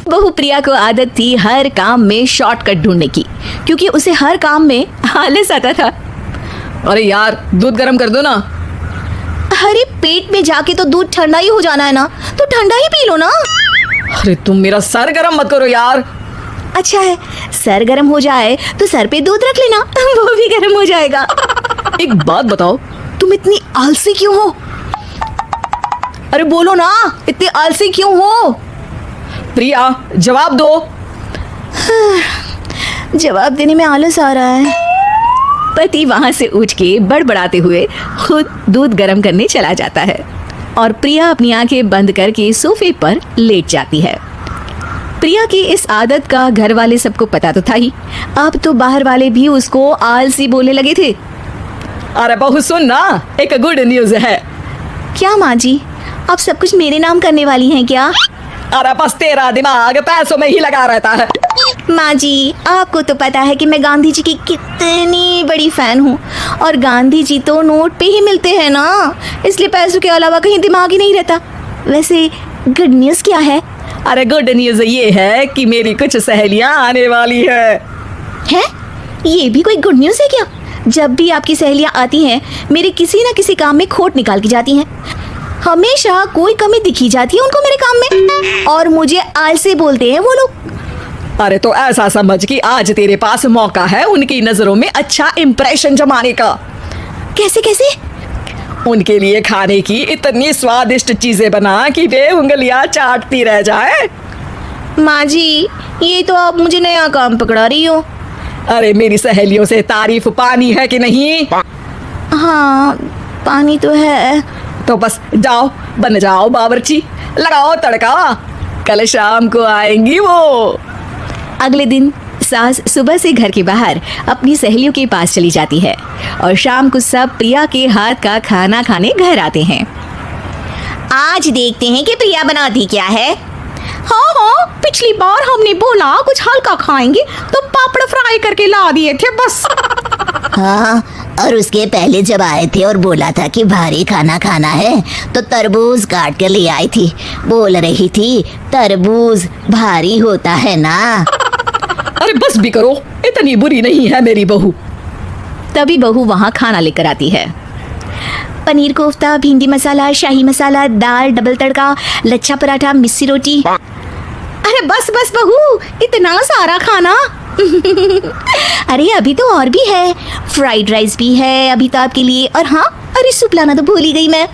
बहू प्रिया को आदत थी हर काम में शॉर्टकट ढूंढने की, क्योंकि उसे हर काम में आलस आता था। अरे यार, दूध गर्म कर दो ना। अरे पेट में जाके तो दूध ठंडा ही हो जाना है ना, तो ठंडा ही पी लो ना। अरे तुम मेरा सर गर्म मत करो यार। अच्छा है, सर गर्म हो जाए तो सर पे दूध रख लेना, वो भी गर्म हो जाएगा। एक बात बताओ, तुम इतनी आलसी क्यों हो? अरे बोलो ना, इतनी आलसी क्यों हो? प्रिया जवाब दो। जवाब देने में आलस आ रहा है। पति वहां से उठ के बड़बड़ाते हुए खुद दूध गर्म करने चला जाता है और प्रिया अपनी आंखें बंद करके सोफे पर लेट जाती है। प्रिया की इस आदत का घर वाले सबको पता तो था ही, अब तो बाहर वाले भी उसको आलसी बोलने लगे थे। अरे बहू सुन ना, एक गुड न्यूज है। क्या माँ जी, आप सब कुछ मेरे नाम करने वाली हैं क्या? अरे बस तेरा दिमाग पैसों में ही लगा रहता है। माँ जी, आपको तो पता है कि मैं गांधी जी की कितनी बड़ी फैन हूँ, और गांधी जी तो नोट पे ही मिलते हैं ना, इसलिए पैसों के अलावा कहीं दिमाग ही नहीं रहता। वैसे गुड न्यूज़ क्या है? अरे गुड न्यूज ये है कि मेरी कुछ सहेलियां आने वाली है। हैं? ये भी कोई गुड न्यूज़ है क्या? जब भी आपकी सहेलियां आती हैं, मेरे किसी न किसी काम में खोट निकाल के जाती हैं। हमेशा कोई कमी दिखी जाती है उनको मेरे काम में, और मुझे आलसी बोलते हैं वो लोग। अरे तो ऐसा समझ कि आज तेरे पास मौका है उनकी नजरों में अच्छा इम्प्रेशन जमाने का। कैसे कैसे? उनके लिए खाने की इतनी स्वादिष्ट चीजें बना कि वे उंगलियां चाटती रह जाए। माँ जी, ये तो आप मुझे नया काम पकड़ा रही हो। अरे मेरी सहेलियों से तारीफ पानी है कि नहीं? हाँ, पानी तो है। तो बस जाओ, बन जाओ बावर्ची, लगाओ तड़का, कल शाम को आएंगी वो। अगले दिन सास सुबह से घर के बाहर अपनी सहेलियों के पास चली जाती है और शाम को सब प्रिया के हाथ का खाना खाने घर आते हैं। आज देखते हैं कि प्रिया बनाती क्या है। हाँ हाँ, पिछली बार हमने बोला कुछ हल्का खाएंगे तो पापड़ फ्राई करके ला दिए थे बस। हाँ, और उसके पहले जब आए थे और बोला था कि भारी खाना खाना है तो तरबूज काट कर ले आई थी। बोल रही थी तरबूज भारी होता है ना। अरे बस भी करो, इतनी बुरी नहीं है मेरी बहू। तभी बहू वहाँ खाना लेकर आती है। पनीर कोफ्ता, भिंडी मसाला, शाही मसाला, दाल, डबल तड़का, लच्छा पराठा, मिस्सी रोटी। अरे बस बस बहू, इतना सारा खाना। अरे अभी तो और भी है, फ्राइड राइस भी है अभी तो आपके लिए, और हाँ, अरे सूप लाना तो भूल ही गई मैं।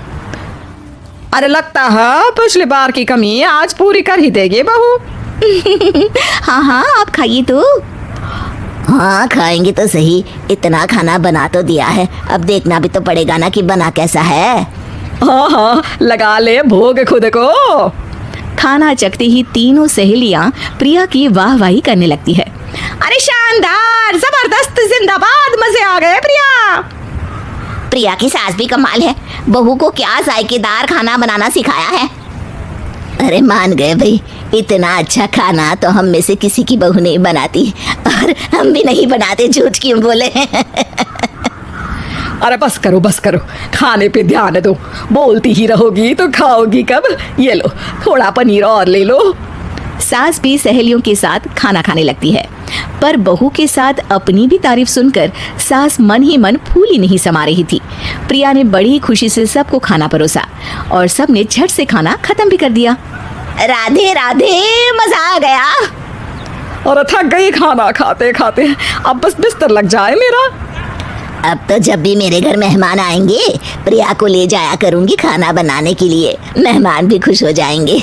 अरे लगता है पिछली बार की कमी आज पूरी कर ही देगी बहू। हाँ हाँ, आप खाइए तो। हाँ खाएंगे तो सही, इतना खाना बना तो दिया है, अब देखना भी तो पड़ेगा ना कि बना कैसा है। हाँ हाँ, लगा ले भोग खुद को। खाना चखते ही तीनों सहेलियां प्रिया की वाहवाही करने लगती है। अरे शानदार, जबरदस्त, जिंदाबाद, मजे आ गए प्रिया। प्रिया की सास भी कमाल है, बहू को क्या जायकेदार खाना बनाना सिखाया है। अरे मान गए भाई, इतना अच्छा खाना तो हम में से किसी की बहू नहीं बनाती, और हम भी नहीं बनाते, झूठ क्यों बोले। अरे बस करो बस करो, खाने पे ध्यान दो, बोलती ही रहोगी तो खाओगी कब। ये लो, थोड़ा पनीर और ले लो। सास भी सहेलियों के साथ खाना खाने लगती है, पर बहू के साथ अपनी भी तारीफ सुनकर सास मन ही मन फूल ही नहीं समा रही थी। प्रिया ने बड़ी खुशी से सबको खाना परोसा और सबने झट से खाना खत्म भी कर दिया। राधे राधे, मजा आ गया। और थक गई खाना खाते खाते, अब बस बिस्तर लग जाए मेरा। अब तो जब भी मेरे घर मेहमान आएंगे प्रिया को ले जाया करूंगी खाना बनाने के लिए, मेहमान भी खुश हो जाएंगे।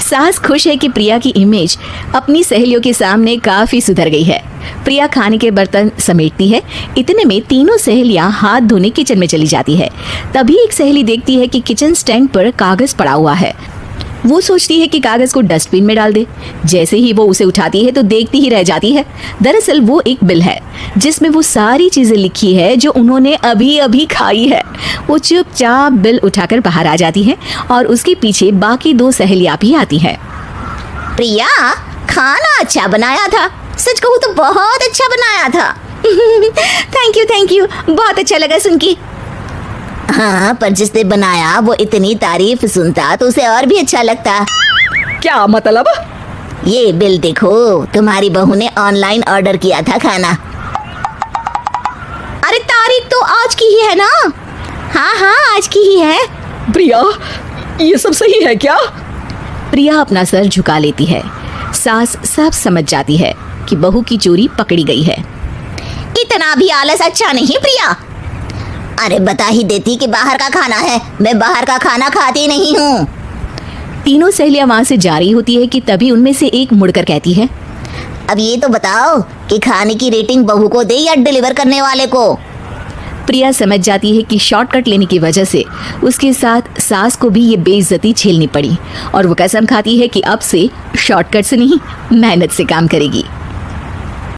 सास खुश है कि प्रिया की इमेज अपनी सहेलियों के सामने काफी सुधर गई है। प्रिया खाने के बर्तन समेटती है, इतने में तीनों सहेलियां हाथ धोने किचन में चली जाती है। तभी एक सहेली देखती है कि किचन स्टैंड पर कागज पड़ा हुआ है। वो सोचती है कि कागज को डस्टबिन में डाल दे। जैसे ही वो उसे उठाती है तो देखती ही रह जाती है। दरअसल वो एक बिल है जिसमें वो सारी चीजें लिखी है जो उन्होंने अभी अभी खाई है। वो चुपचाप बिल उठाकर बाहर आ जाती है और उसके पीछे बाकी दो सहेलियां भी आती हैं। प्रिया, खाना अच्छा बनाया था, सच कहूँ तो बहुत अच्छा बनाया था। थैंक यू, बहुत अच्छा लगा सुन के। हाँ, पर जिसने बनाया वो इतनी तारीफ सुनता तो उसे और भी अच्छा लगता। क्या मतलब? ये बिल देखो, तुम्हारी बहू ने ऑनलाइन ऑर्डर किया था खाना। अरे तारीख तो आज की ही है ना? हाँ हाँ, आज की ही है। प्रिया, ये सब सही है क्या? प्रिया अपना सर झुका लेती है। सास सब समझ जाती है कि बहू की चोरी पकड़ी गई है। इतना भी आलस अच्छा नहीं प्रिया। अरे बता ही देती कि बाहर का खाना है, मैं बाहर का खाना खाती नहीं हूँ। तीनों सहेलियां वहां से जा रही होती है कि तभी उनमें से एक मुड़कर कहती है, अब ये तो बताओ कि खाने की रेटिंग बहू को दे या डिलीवर करने वाले को? प्रिया समझ जाती है कि शॉर्टकट लेने की वजह से उसके साथ सास को भी ये बेइज्जती झेलनी पड़ी और वो कसम खाती है कि अब से शॉर्टकट से नहीं, मेहनत से काम करेगी।